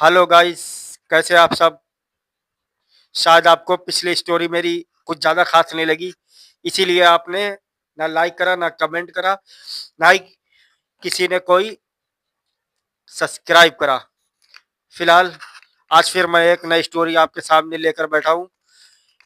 Hello guys. कैसे आप सब। शायद आपको पिछली स्टोरी मेरी कुछ ज़्यादा खास नहीं लगी, इसीलिए आपने ना लाइक करा ना कमेंट करा, ना ही किसी ने कोई सब्सक्राइब करा। फिलहाल आज फिर मैं एक नई स्टोरी आपके सामने लेकर बैठा हूँ।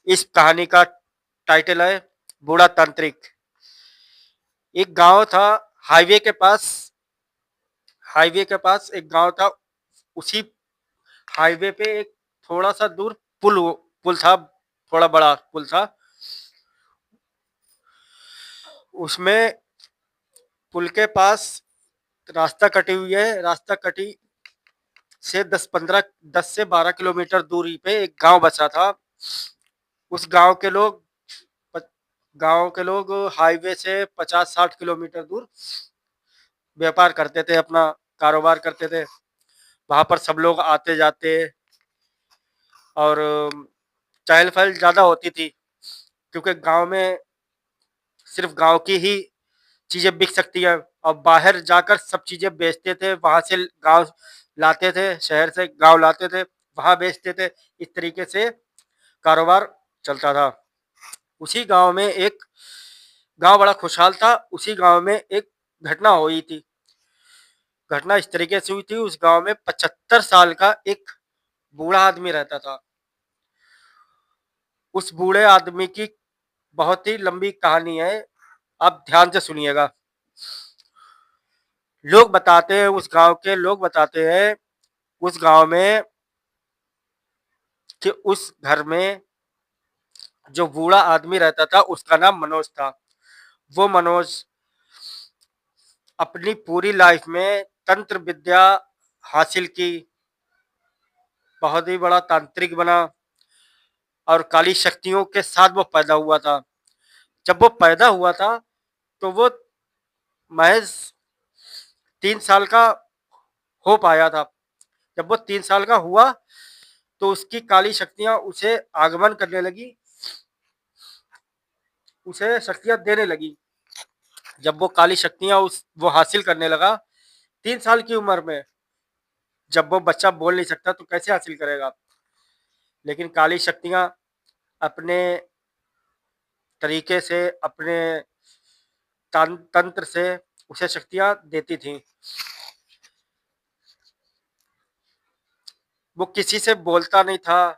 इस कहानी का टाइटल है बूढ़ा तांत्रिक। एक गांव था, हाईवे के पास हाईवे के पास एक गांव था। उसी हाईवे पे एक थोड़ा सा दूर पुल था, थोड़ा बड़ा पुल था। उसमें पुल के पास रास्ता कटी हुई है। रास्ता कटी से 10 से 12 किलोमीटर दूरी पे एक गांव बसा था। उस गांव के लोग हाईवे से 50-60 किलोमीटर दूर व्यापार करते थे, अपना कारोबार करते थे। वहां पर सब लोग आते जाते और चहल पहल ज्यादा होती थी, क्योंकि गांव में सिर्फ गांव की ही चीजें बिक सकती है। और बाहर जाकर सब चीजें बेचते थे, वहां से गांव लाते थे, शहर से गांव लाते थे, वहां बेचते थे। इस तरीके से कारोबार चलता था। उसी गांव में एक गांव बड़ा खुशहाल था। उसी गांव में एक घटना हुई थी। घटना इस तरीके से हुई थी, उस गांव में 75 साल का एक बूढ़ा आदमी रहता था। उस बूढ़े आदमी की बहुत ही लंबी कहानी है, आप ध्यान से सुनिएगा। लोग बताते हैं उस गांव में कि उस घर में जो बूढ़ा आदमी रहता था उसका नाम मनोज था। वो मनोज अपनी पूरी लाइफ में तंत्र विद्या हासिल की, बहुत ही बड़ा तांत्रिक बना और काली शक्तियों के साथ वो पैदा हुआ था। जब वो पैदा हुआ था तो वो महज 3 साल का हो पाया था। जब वो 3 साल का हुआ तो उसकी काली शक्तियां उसे आगमन करने लगी, उसे शक्तियां देने लगी। जब वो काली शक्तियां उस वो हासिल करने लगा 3 साल की उम्र में। जब वो बच्चा बोल नहीं सकता तो कैसे हासिल करेगा। लेकिन काली शक्तियां अपने तरीके से, अपने तंत्र से उसे शक्तियां देती थी। वो किसी से बोलता नहीं था,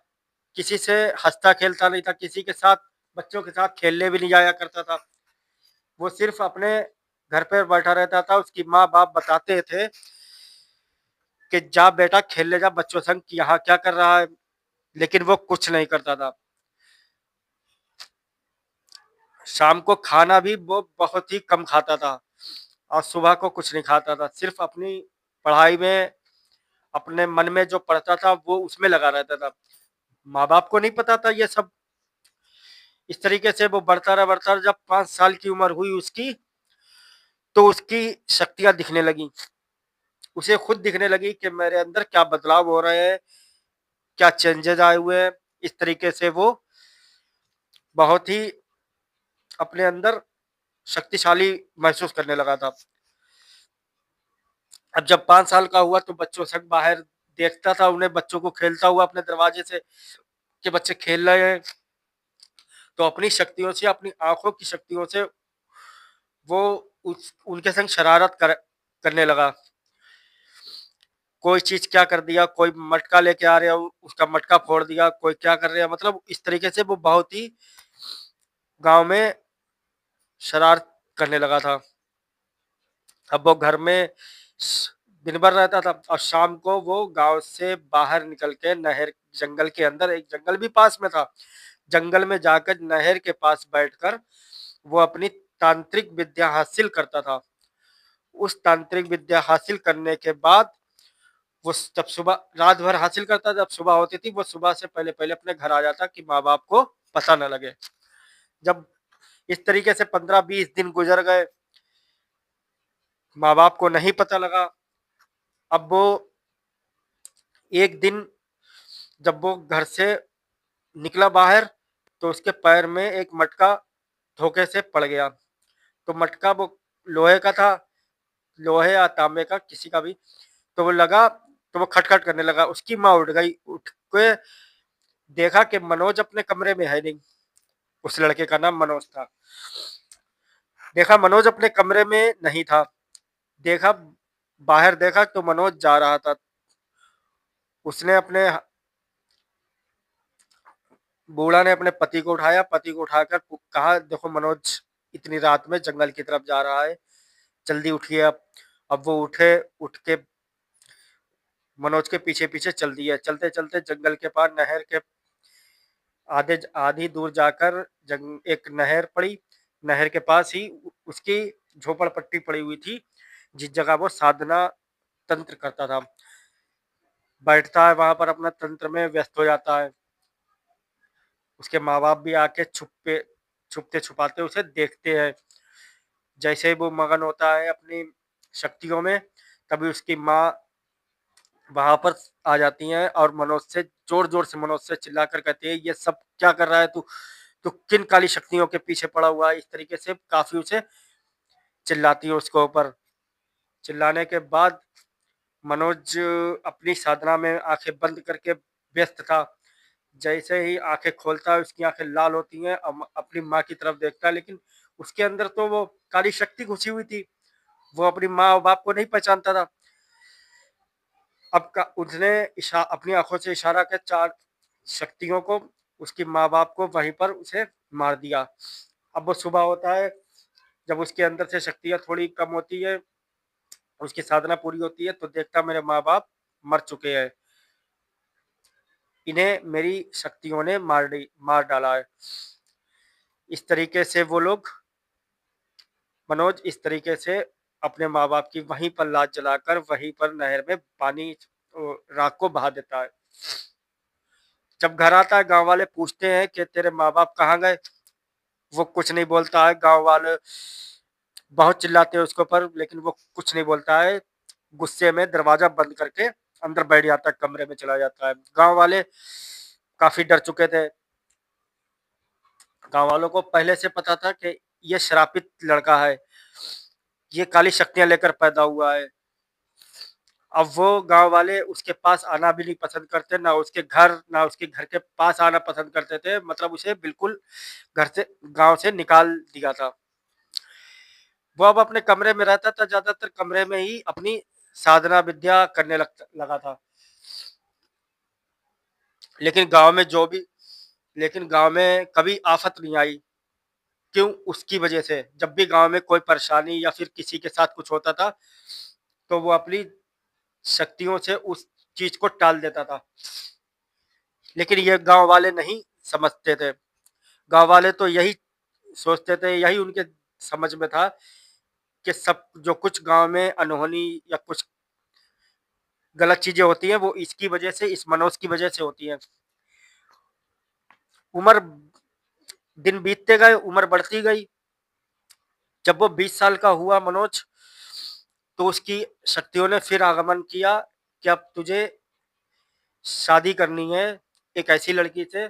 किसी से हंसता खेलता नहीं था, किसी के साथ, बच्चों के साथ खेलने भी नहीं जाया करता था। वो सिर्फ अपने घर पर बैठा रहता था। उसकी माँ बाप बताते थे कि जा बेटा खेलने जा बच्चों संग, यहाँ क्या कर रहा है। लेकिन वो कुछ नहीं करता था। शाम को खाना भी वो बहुत ही कम खाता था और सुबह को कुछ नहीं खाता था। सिर्फ अपनी पढ़ाई में, अपने मन में जो पढ़ता था वो उसमें लगा रहता था। माँ बाप को नहीं पता था ये सब। इस तरीके से वो बढ़ता रहा। जब 5 साल की उम्र हुई उसकी, तो उसकी शक्तियां दिखने लगी। उसे खुद दिखने लगी कि मेरे अंदर क्या बदलाव हो रहे हैं, क्या चेंजेस आए हुए हैं। इस तरीके से वो बहुत ही अपने अंदर शक्तिशाली महसूस करने लगा था। अब जब 5 साल का हुआ तो बच्चों से बाहर देखता था उन्हें, बच्चों को खेलता हुआ अपने दरवाजे से, कि बच्चे खेल रहे हैं। तो अपनी शक्तियों से, अपनी आंखों की शक्तियों से वो उनके संग करने लगा। कोई चीज क्या कर दिया, कोई मटका लेके आ रहे हो उसका मटका फोड़ दिया, कोई क्या कर रहे हैं, मतलब इस तरीके से वो बहुत ही गांव में शरारत करने लगा था। अब वो घर में दिन भर रहता था और शाम को वो गांव से बाहर निकल के नहर, जंगल के अंदर, एक जंगल भी पास में था, जंगल में जाकर नहर के पास बैठकर वो अपनी तांत्रिक विद्या हासिल करता था। उस तांत्रिक विद्या हासिल करने के बाद वो जब सुबह, रात भर हासिल करता, जब सुबह होती थी वो सुबह से पहले पहले अपने घर आ जाता कि माँ बाप को पता न लगे। जब इस तरीके से 15-20 दिन गुजर गए, माँ बाप को नहीं पता लगा। अब वो एक दिन जब वो घर से निकला बाहर, तो उसके पैर में एक मटका धोखे से पड़ गया। तो मटका वो लोहे का था, लोहे या तांबे का, किसी का भी। तो वो लगा, तो वो खटखट करने लगा। उसकी माँ उठ गई, उठ के देखा कि मनोज अपने कमरे में है नहीं। उस लड़के का नाम मनोज था। देखा मनोज अपने कमरे में नहीं था। देखा, बाहर देखा तो मनोज जा रहा था। उसने अपने बूढ़ा ने अपने पति को उठाया, पति को उठाकर कहा, देखो मनोज इतनी रात में जंगल की तरफ जा रहा है, जल्दी उठिए। अब वो उठे, उठ के मनोज के पीछे पीछे चल दिए। चलते चलते जंगल के पार नहर के आधी दूर जाकर एक नहर पड़ी। नहर के पास ही उसकी झोपड़पट्टी पड़ी हुई थी, जिस जगह वो साधना तंत्र करता था। बैठता है वहां पर, अपना तंत्र में व्यस्त हो जाता है। उसके माँ बाप भी आके छुपते छुपाते उसे देखते हैं। जैसे ही वो मगन होता है अपनी शक्तियों में, तभी उसकी माँ वहां पर आ जाती हैं और मनोज से जोर जोर से मनोज से चिल्लाकर कहती है, ये सब क्या कर रहा है तू? तू किन काली शक्तियों के पीछे पड़ा हुआ है? इस तरीके से काफी उसे चिल्लाती है उसके ऊपर। चिल्लाने के बाद मनोज अपनी साधना में आंखें बंद करके व्यस्त था। जैसे ही आंखें खोलता है, उसकी आंखें लाल होती हैं। अपनी माँ की तरफ देखता है, लेकिन उसके अंदर तो वो काली शक्ति घुसी हुई थी। वो अपनी माँ और बाप को नहीं पहचानता था। अब का उसने अपनी आंखों से इशारा कर चार शक्तियों को, उसकी माँ बाप को वहीं पर उसे मार दिया। अब वो सुबह होता है, जब उसके अंदर से शक्तियां थोड़ी कम होती है, उसकी साधना पूरी होती है, तो देखता मेरे माँ बाप मर चुके हैं। इन्हें मेरी शक्तियों ने मार डाला है। इस तरीके से वो लोग, मनोज इस तरीके से अपने माँ बाप की वहीं पर लाश जलाकर वहीं पर नहर में पानी राख को बहा देता है। जब घर आता है, गांव वाले पूछते हैं कि तेरे माँ बाप कहाँ गए? वो कुछ नहीं बोलता है। गांव वाले बहुत चिल्लाते हैं उसके ऊपर, लेकिन वो कुछ नहीं बोलता है। गुस्से में दरवाजा बंद करके अंदर बैठ जाता है, कमरे में चला जाता है। गांव वाले काफी डर चुके थे। गांव वालों को पहले से पता था कि ये श्रापित लड़का है, ये काली शक्तियां लेकर पैदा हुआ है। अब वो गांव वाले उसके पास आना भी नहीं पसंद करते, ना उसके घर के पास आना पसंद करते थे। मतलब उसे बिल्कुल घर से, गांव से निकाल दिया था। वो अब अपने कमरे में रहता था, ज्यादातर कमरे में ही अपनी साधना विद्या करने लगा था। लेकिन गांव में जो भी लेकिन गांव में कभी आफत नहीं आई। क्यों? उसकी वजह से। जब भी गांव में कोई परेशानी या फिर किसी के साथ कुछ होता था, तो वो अपनी शक्तियों से उस चीज को टाल देता था। लेकिन ये गांव वाले नहीं समझते थे। गांव वाले तो यही सोचते थे, यही उनके समझ में था कि सब जो कुछ गांव में अनहोनी या कुछ गलत चीजें होती हैं, वो इसकी वजह से, इस मनोज की वजह से होती हैं। उम्र दिन बीतते गए, उम्र बढ़ती गई। जब वो 20 साल का हुआ मनोज, तो उसकी शक्तियों ने फिर आगमन किया कि अब तुझे शादी करनी है एक ऐसी लड़की से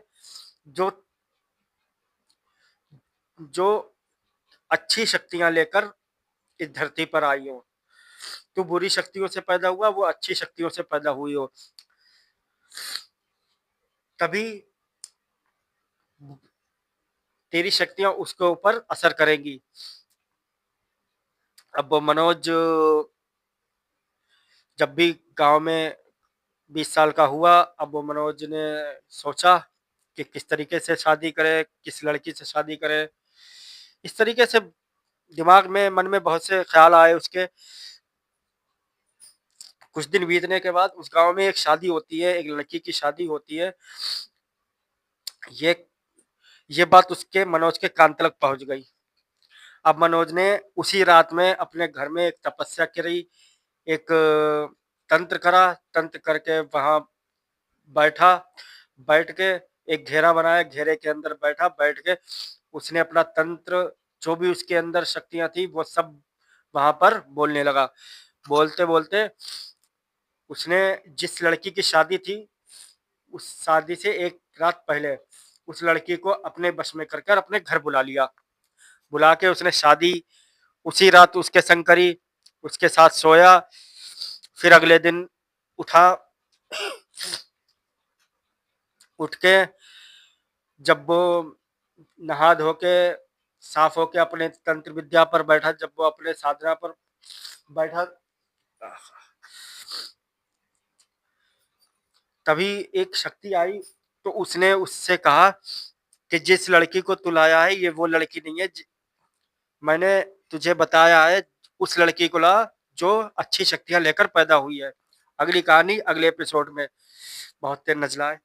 जो जो अच्छी शक्तियां लेकर इस धरती पर आई हो। तू बुरी शक्तियों से पैदा हुआ, वो अच्छी शक्तियों से पैदा हुई हो, तभी तेरी शक्तियां उसके ऊपर असर करेंगी। अब वो मनोज जब भी गांव में 20 साल का हुआ, अब वो मनोज ने सोचा कि किस तरीके से शादी करे, किस लड़की से शादी करे। इस तरीके से दिमाग में, मन में बहुत से ख्याल आए उसके। कुछ दिन बीतने के बाद उस गांव में एक शादी होती है, एक लड़की की शादी होती है। ये ये बात उसके मनोज के कान तक पहुंच गई। अब मनोज ने उसी रात में अपने घर में एक तपस्या करी, एक तंत्र करा। तंत्र करके वहां बैठा, बैठ के एक घेरा बनाया, घेरे के अंदर बैठा, बैठ के उसने अपना तंत्र, जो भी उसके अंदर शक्तियां थी, वो सब वहां पर बोलने लगा। बोलते बोलते उसने जिस लड़की की शादी थी, उस शादी से एक रात पहले उस लड़की को अपने बस में कर अपने घर बुला लिया। बुला के उसने शादी उसी रात उसके संग करी, उसके साथ सोया। फिर अगले दिन उठा, उठ के जब वो नहा धो के साफ होके अपने तंत्र विद्या पर बैठा, जब वो अपने साधना पर बैठा, तभी एक शक्ति आई। तो उसने उससे कहा कि जिस लड़की को तू लाया है ये वो लड़की नहीं है, मैंने तुझे बताया है उस लड़की को ला जो अच्छी शक्तियां लेकर पैदा हुई है। अगली कहानी अगले एपिसोड में। बहुत तेज नजला है।